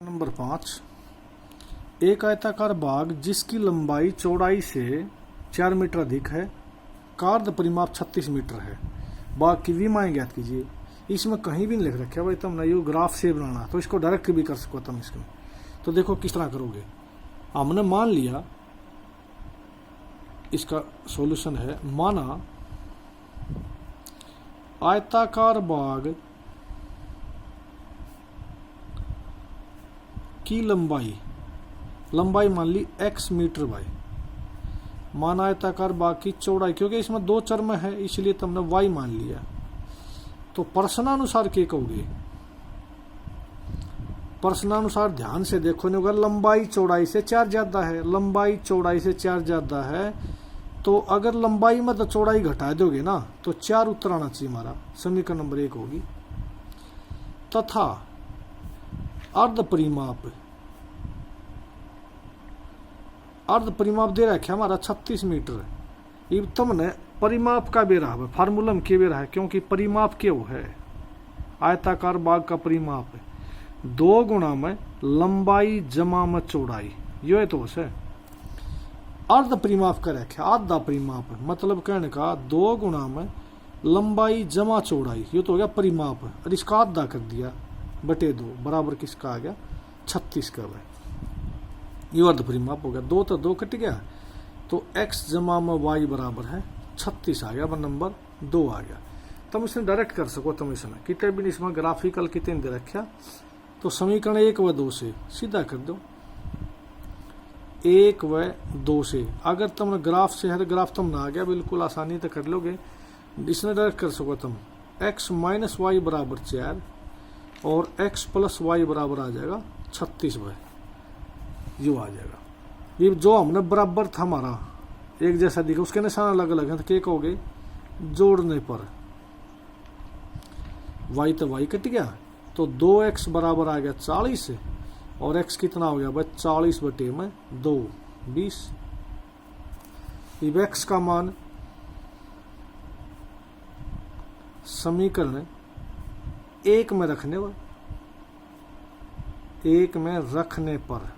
Number 5। एक आयताकार बाग जिसकी लंबाई चौड़ाई से 4 मीटर अधिक है, कार्य परिमाप 36 मीटर है, बाग की विमाएं ज्ञात कीजिए। इसमें कहीं भी नहीं लिख रखा भाई तुमने ये ग्राफ से बनाना, तो इसको डायरेक्ट भी कर सको तुम इसमें। तो देखो किस तरह करोगे। हमने मान लिया इसका सॉल्यूशन है, माना आयताकार बाग की लंबाई मान ली x मीटर बाय, माना आयताकार बाग की चौड़ाई, क्योंकि इसमें दो चर में है इसलिए तुमने y मान लिया। तो प्रश्नानुसार क्या कहोगे? प्रश्नानुसार ध्यान से देखो नहीं होगा, लंबाई चौड़ाई से 4 ज्यादा है, लंबाई चौड़ाई से 4 ज्यादा है, तो अगर लंबाई में तो चौड़ाई घटा दोगे ना तो 4 उत्तर आना चाहिए हमारा। समीकरण नंबर 1 होगी। तथा अर्ध परिमाप दे रखा हमारा 36 मीटर। ये तुमने परिमाप का बेरा है, फार्मूला में के बेरा है, क्योंकि परिमाप क्यों है? आयताकार बाग का परिमाप 2 गुणा में लंबाई जमा में चौड़ाई, यो है तो है। अर्ध परिमाप का रखा आधा परिमाप, मतलब कहने का 2 गुणा में लंबाई जमा चौड़ाई, ये तो हो गया परिमाप, और इसका आधा कर दिया बटे 2 बराबर किसका आ गया? 36 का। ये अर्ध परिमाप हो गया। 2 तो 2 कट गया, तो x जमा में y बराबर है 36 आ गया, नंबर 2 आ गया। तुम इसमें डायरेक्ट कर सको, तुम इसमें कितने भी इसमें ग्राफिकल कितने दे रखा, तो समीकरण 1 व 2 से सीधा कर दो। 1 व 2 से अगर तुमने ग्राफ से है तो ग्राफ तुम ना आ गया, बिल्कुल आसानी तो कर लोगे। इसमें डायरेक्ट कर सको तुम, x माइनस वाई बराबर 4 और x प्लस वाई बराबर आ जाएगा 36 व यो आ जाएगा। ये जो हमने बराबर था हमारा एक जैसा दिखा, उसके निशान अलग अलग है, तो क्या कहोगे? जोड़ने पर y तो y कट गया, तो 2x बराबर आ गया 40 और x कितना हो गया भाई? 40 बटे में 2 20। अब x का मान समीकरण 1 में रखने पर, 1 में रखने पर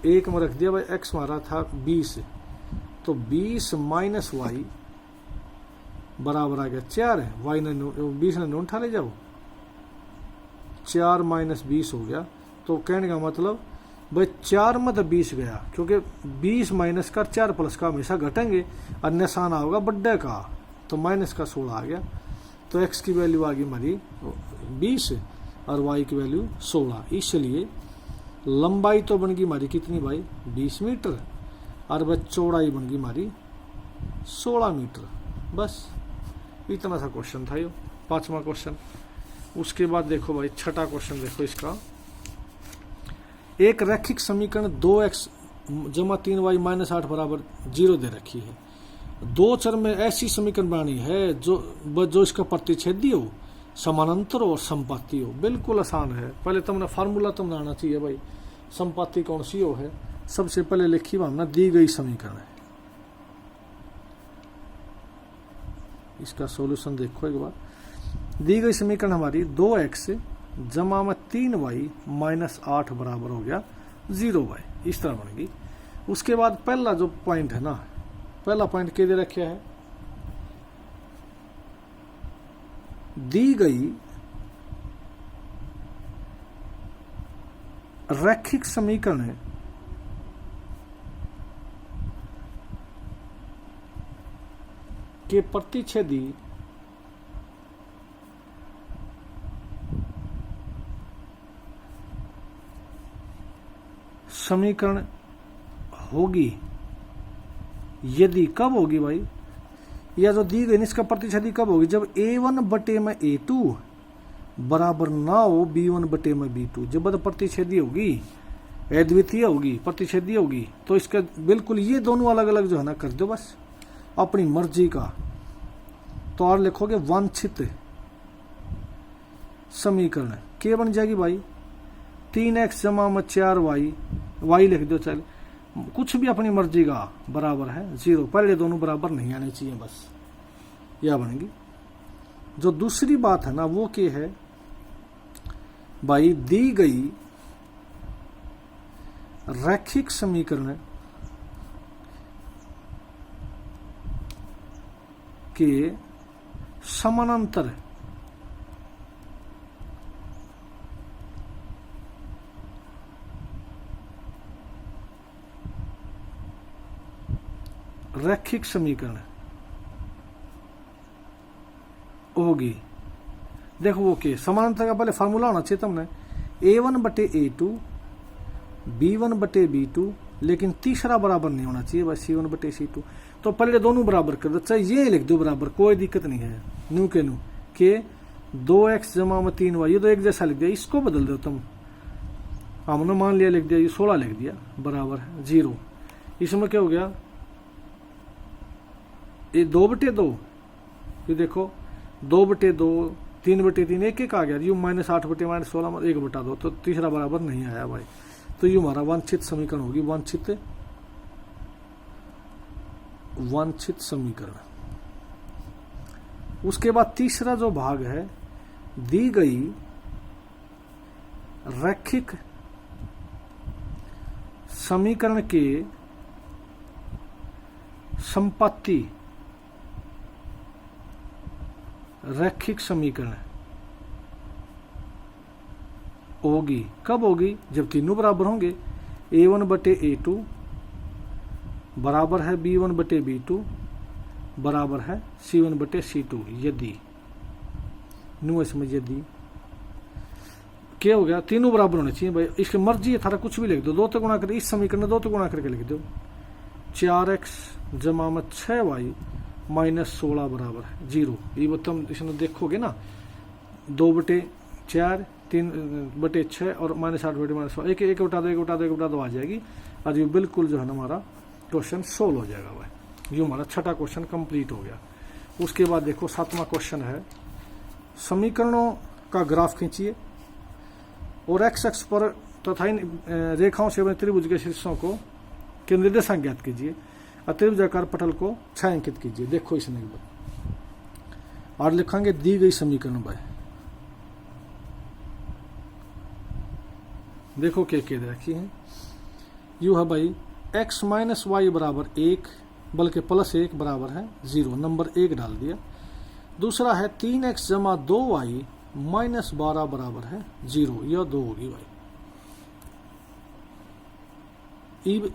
1 में रख दिया भाई, x हमारा था 20, तो 20 माइनस वाई बराबर आ गया 4 है, वाई ने 20 ने नोट उठा ले जाओ, 4 माइनस 20 हो गया। तो कहने का मतलब भाई 4 में तो 20 गया, क्योंकि 20 माइनस का 4 प्लस का हमेशा घटेंगे, और निशान होगा बड्डे का, तो माइनस का 16 आ गया। तो x की वैल्यू आ गई हमारी 20 और y की वैल्यू 16। इसलिए लंबाई तो बन गई हमारी कितनी भाई? 20 मीटर, और वह चौड़ाई बन गई हमारी 16 मीटर। बस इतना सा क्वेश्चन था ये, 5वां क्वेश्चन। उसके बाद देखो भाई 6ठा क्वेश्चन देखो इसका। एक रैखिक समीकरण 2x जमा 3y माइनस 8 बराबर 0 दे रखी है। 2 चर में ऐसी समीकरण बनानी है जो इसका प्रतिच्छेदी हो, समानांतर हो और संपाती हो। बिल्कुल आसान है। पहले तुमने फार्मूला तुम बनाना चाहिए भाई, संपाती कौन सी हो है। सबसे पहले लिखी हमने दी गई समीकरण है, इसका सॉल्यूशन देखो एक बार। दी गई समीकरण हमारी 2x जमा में 3y माइनस 8 बराबर हो गया 0y, इस तरह बनेगी। उसके बाद पहला जो पॉइंट है ना, पहला पॉइंट क्या दे रखा है? दी गई रैखिक समीकरण है के प्रतिच्छेदी समीकरण होगी यदि, कब होगी भाई? या जो दी गई इसका प्रतिच्छेदी कब होगी? जब a1 बटे में a2 बराबर ना हो b1 बटे में b2। जब प्रतिच्छेदी होगी, अद्वितीय होगी, प्रतिच्छेदी होगी, तो इसका बिल्कुल ये दोनों अलग अलग जो है ना कर दो बस अपनी मर्जी का। तो और लिखोगे वांछित समीकरण क्या बन जाएगी भाई? 3x जमा में 4y, y लिख दो, चल कुछ भी अपनी मर्जी का, बराबर है 0। पहले दोनों बराबर नहीं आने चाहिए, बस यह बनेगी। जो दूसरी बात है ना वो क्या है, भाई दी गई रैखिक समीकरण के समानांतर रैखिक समीकरण होगी। देखो वो के समानांतर का पहले फार्मूला होना चाहिए तुमने A1 बटे A2 B1 बटे B2, लेकिन तीसरा बराबर नहीं होना चाहिए बस C1 बटे C2। तो पहले दोनों बराबर कर दो, चाहे ये लिख दो बराबर, कोई दिक्कत नहीं है। नू के नू के 2x जमा में 3y, ये तो एक जैसा लिख दिया, इसको बदल दो तुम। हमने मान लिया लिख दिया, ये 16 लिख दिया बराबर 0। इसमें क्या हो गया, ये 2 बटे 2, ये देखो 2 बटे 2 3 बटे 3 एक एक आ गया, यू -8 बटे -16 1 बटा 2, तो तीसरा बराबर नहीं आया भाई। तो ये हमारा वांछित समीकरण होगी, वांछित समीकरण। उसके बाद तीसरा जो भाग है, दी गई रैखिक समीकरण के संपत्ति रैखिक समीकरण होगी। कब होगी, जब तीनों बराबर होंगे। A1 बटे A2 बराबर है B1 बटे B2 बराबर है C1 बटे C2। यदि नु इसमें यदि क्या हो गया, तीनों बराबर होने चाहिए भाई। इसकी मर्जी है, थारा कुछ भी लिख दो, 2 तो गुणा कर, इस समीकरण में 2 तो गुणा करके लिख दो। 4x जमा में 6y -16 बराबर है 0। ये तुम इसमें देखोगे ना, 2 बटे 4 3 बटे 6 और -8 बटे -16, एक एक बटा दो, एक बटा दो, एक बटा दो आ जाएगी। और ये बिल्कुल जो है ना हमारा क्वेश्चन सोल्व हो जाएगा भाई। ये हमारा छठा क्वेश्चन कंप्लीट हो गया। उसके बाद देखो 7वां क्वेश्चन है, समीकरणों का ग्राफ खींचिए और x अक्ष पर तथा इन रेखाओं से बने त्रिभुज के शीर्षों को के निर्देशांक ज्ञात कीजिए और त्रिभुजाकार पटल को छायांकित कीजिए। देखो इसने एक बार और लिखेंगे दी गई समीकरण भाई। देखो क्या कह रखी है, यू है भाई x माइनस वाई बराबर 1, बल्कि +1 बराबर है 0, नंबर 1 डाल दिया। दूसरा है 3x जमा 2y -12 बराबर है 0, यह 2 होगी भाई।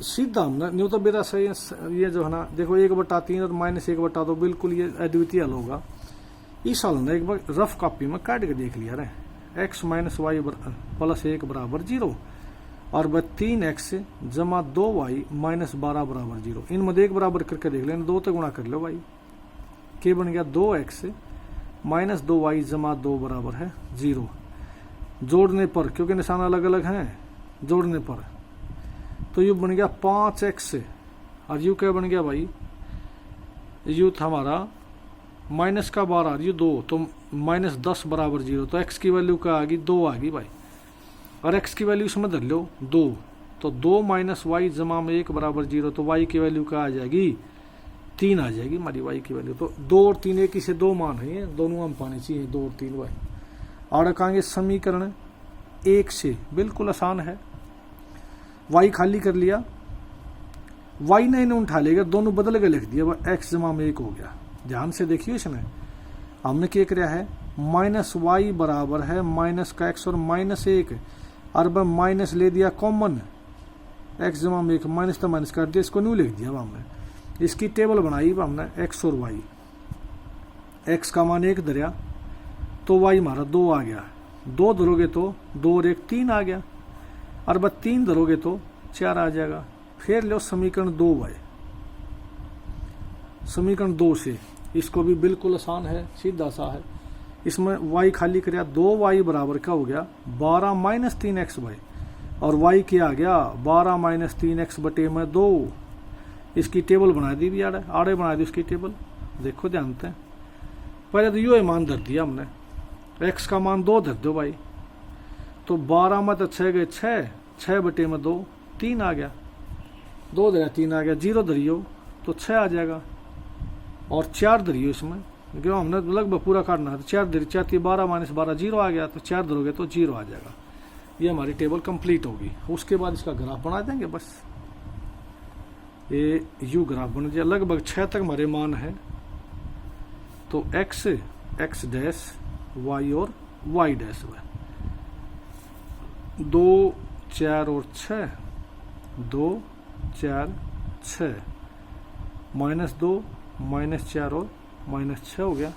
सीधा हमने न्यू तो मेरा सही ये जो है ना, देखो 1/3 और -1/2 बिल्कुल ये अद्वितीय हल होगा। इस हल ने एक बार रफ कॉपी में काट के देख लिया रे, x माइनस वाई +1 बराबर 0 और 3x जमा 2y -12 बराबर 0। इनमें 1 बराबर करके देख लेना, 2 तो गुणा कर लो भाई। क्या बन गया, 2x - 2y जमा 2 बराबर है 0। जोड़ने पर, क्योंकि निशान अलग अलग हैं, जोड़ने पर तो यू बन गया 5x और यू क्या बन गया भाई, यू था हमारा -12 यू 2, तो -10 बराबर 0। तो x की वैल्यू क्या आ गई, 2 आ गई भाई। और x की वैल्यू इसमें धर लो 2, तो 2 - y जमा में 1 बराबर 0, तो y की वैल्यू क्या आ जाएगी, 3 आ जाएगी हमारी y की वैल्यू। तो 2 और 3 एक ही से 2 मान है, दोनों हम पाने चाहिए 2 और 3 भाई। और कहेंगे समीकरण 1 से, बिल्कुल आसान है। y खाली कर लिया, y ने इन्हें उठा लेगा, दोनों बदल के लिख दिया, x जमा में 1 हो गया। ध्यान से देखिए, इसमें हमने क्या किया है, -y बराबर है -x और -1, और माइनस ले दिया कॉमन, x जमा में 1 माइनस तो माइनस कर दिया, इसको न्यू लिख दिया हमने। इसकी टेबल बनाई हमने x और y, x का मान 1 धरिया तो y हमारा 2 आ गया, 2 धरोगे तो 2 और 1 3 आ गया, और 3 धरोगे तो 4 आ जाएगा। फिर लो समीकरण 2 भाई, समीकरण 2 से, इसको भी बिल्कुल आसान है, सीधा सा है। इसमें y खाली कर 2y बराबर क्या हो गया, 12 - 3x भाई, और y क्या आ गया, 12 - 3x बटे में 2। इसकी टेबल बना दी भी आड़े बना दी उसकी टेबल। देखो ध्यान से, पहले तो यू मान धर दिया हमने, x का मान 2 धर दो भाई, तो 12 में तो 6 गए 6 बटे में 2 3 आ गया, 2 धरिया 3 आ गया, 0 धरियो तो 6 आ जाएगा, और 4 धरियो इसमें क्योंकि हमने लगभग पूरा काटना है, तो 4 धीरे 4 12 माइनस 12 जीरो आ गया, तो 4 धरोगे तो जीरो आ जाएगा। ये हमारी टेबल कंप्लीट होगी। उसके बाद इसका ग्राफ बना देंगे बस। ये यू ग्राफ बन जाए, लगभग 6 तक हमारे मान है। तो एक्स डैश वाई और वाई डैश है 2 4 और 6, 2 4 6, -2 -4 और -6 हो गया,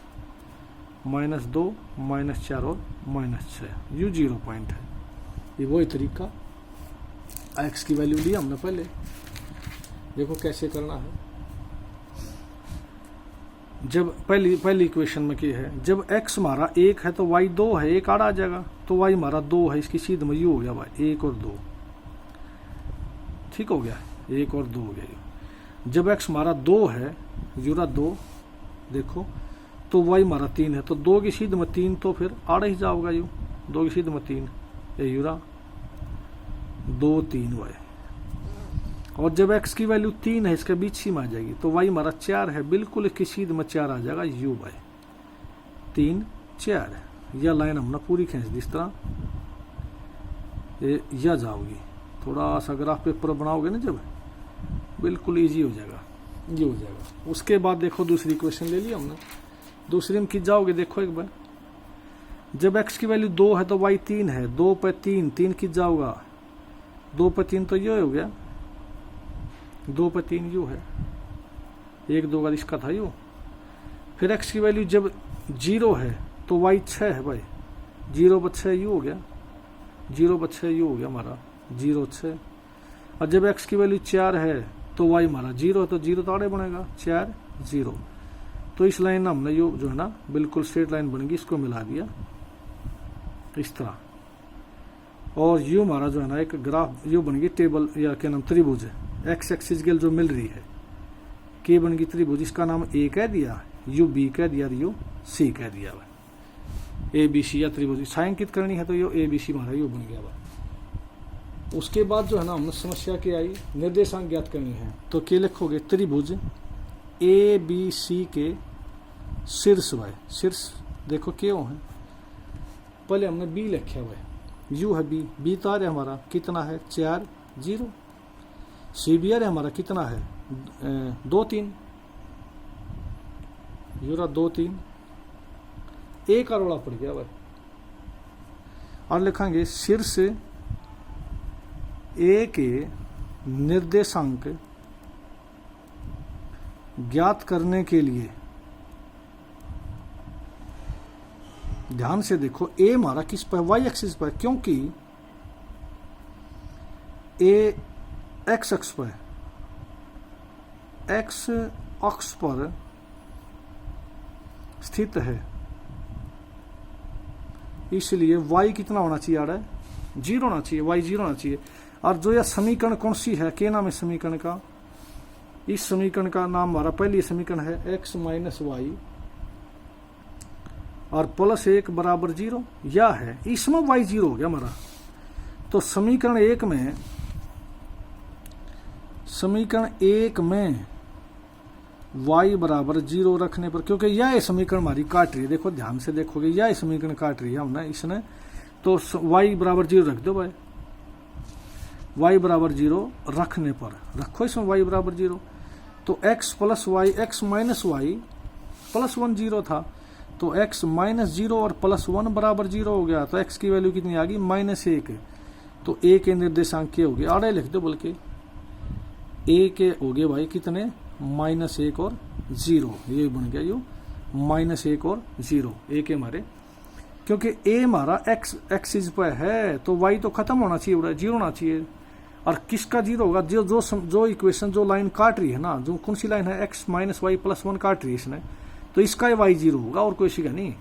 -2 -4 और -6, यू 0 पॉइंट है। ये वही तरीका एक्स की वैल्यू ली हमने पहले, देखो कैसे करना है। जब पहली इक्वेशन में क्या है, जब x हमारा 1 है तो y 2 है, 1 आड़ा आ जाएगा, तो y हमारा 2 है, इसकी सीध में यू हो गया भाई 1 और 2, ठीक हो गया, 1 और 2 हो गया। जब x हमारा 2 है, यूरा 2 देखो, तो y हमारा 3 है, तो 2 की सीध में 3, तो फिर आड़ा ही जाओगा यू, 2 की सीध में 3, ये यूरा 2 3 y। और जब x की वैल्यू 3 है, इसके बीच ही में आ जाएगी, तो y हमारा 4 है, बिल्कुल इसकी सीध में 4 आ जाएगा, u बाय 3 4 है। यह लाइन हमने पूरी खींच दी इस तरह, यह जाओगी। थोड़ा सा ग्राफ पेपर बनाओगे ना जब, बिल्कुल इजी हो जाएगा, ये हो जाएगा। उसके बाद देखो दूसरी इक्वेशन ले ली हमने, दूसरी में खींच जाओगे, देखो एक बार, जब x की वैल्यू 2 है तो y 3 है, 2 पे 3 3 खींच जाओगा, 2 पे 3 तो ये हो गया, 2 पे 3 यू है, 1 2 का इसका था यू। फिर x की वैल्यू जब 0 है तो y 6 है भाई, 0 पे 6 यू हो गया, 0 पे 6 यू हो गया हमारा 0 6। और जब x की वैल्यू 4 है तो y हमारा 0 है, तो 0 तो आड़े बनेगा 4 0। तो इस लाइन हमने यू जो है ना बिल्कुल स्ट्रेट लाइन बनेगी, इसको मिला दिया इस तरह। और यू हमारा जो है ना एक ग्राफ यू बन गई टेबल, या क्या नाम त्रिभुज है, एक्स एक्सिस के जो मिल रही है, के बन गई त्रिभुज, इसका नाम ए कह दिया, यू बी कह दिया, यू सी कह दिया, ए बी सी या त्रिभुज छायांकित करनी है तो यो ए बी सी हमारा यू बन गया भाई। उसके बाद जो है ना हमने समस्या क्या आई, निर्देशांक ज्ञात करनी है, तो क्या लिखोगे, त्रिभुज ए बी सी के शीर्ष भाई, शीर्ष देखो क्यों है, पहले हमने बी लिखा हुआ है, यू है बी तो आ रहा है हमारा कितना है 4 0, सी बी आर हमारा कितना है 2 3, यूरा 2 3, एक का रोड़ा पड़ गया भाई। और लिखेंगे शीर्ष ए के निर्देशांक ज्ञात करने के लिए, ध्यान से देखो ए हमारा किस पर, वाई एक्सिस पर, क्योंकि ए एक्स अक्ष पर, एक्स अक्ष पर स्थित है, इसलिए y कितना होना चाहिए, आड़ा 0 होना चाहिए, y 0 होना चाहिए। और जो यह समीकरण कौन सी है, क्या नाम है समीकरण का, इस समीकरण का नाम हमारा पहली समीकरण है x माइनस वाई और +1 बराबर 0, यह है, इसमें y 0 हो गया हमारा। तो समीकरण 1 में y बराबर 0 रखने पर, क्योंकि यह समीकरण हमारी काट रही है, देखो ध्यान से देखोगे यह समीकरण काट रही है हमने इसने, तो y बराबर 0 रख दो भाई, y बराबर 0 रखने पर रखो इसमें y बराबर 0, तो x plus y, x minus y +1 0 था, तो x माइनस 0 और +1 बराबर 0 हो गया, तो x की वैल्यू कितनी आ गई -1, तो a के निर्देशांक के हो गए, आड़े लिख दो, बल्कि a के हो गए भाई कितने -1 और 0, ये बन गया यू -1 और 0 a के हमारे, क्योंकि a हमारा x एक्सिस पर है, तो y तो खत्म होना चाहिए, 0 होना चाहिए। और किसका 0 होगा, जो इक्वेशन जो लाइन काट रही है ना, जो कौन सी लाइन है, x माइनस वाई +1 काट रही है इसने, तो इसका y 0 होगा और कोई सी का नहीं।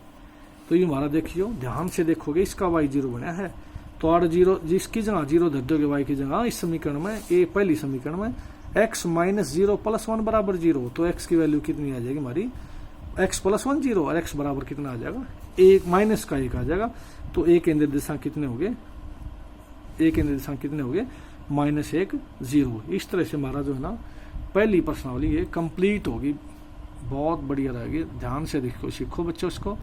तो ये हमारा देखियो, ध्यान से देखोगे इसका y 0 बना है, तो आड़ 0 जिसकी जगह 0 धर दोगे y की जगह, इस समीकरण में ए पहली समीकरण में x माइनस 0 +1 बराबर 0, तो x की वैल्यू कितनी आ जाएगी हमारी, x +1 0 और x बराबर कितना आ जाएगा, 1 माइनस का 1 आ जाएगा। तो a के निर्देशांक कितने हो गए, a के निर्देशांक कितने हो गए -1 0। इस तरह से हमारा जो है ना पहली प्रश्नावली ये कंप्लीट होगी, बहुत बढ़िया रहेगी। ध्यान से देखो, सीखो बच्चों इसको।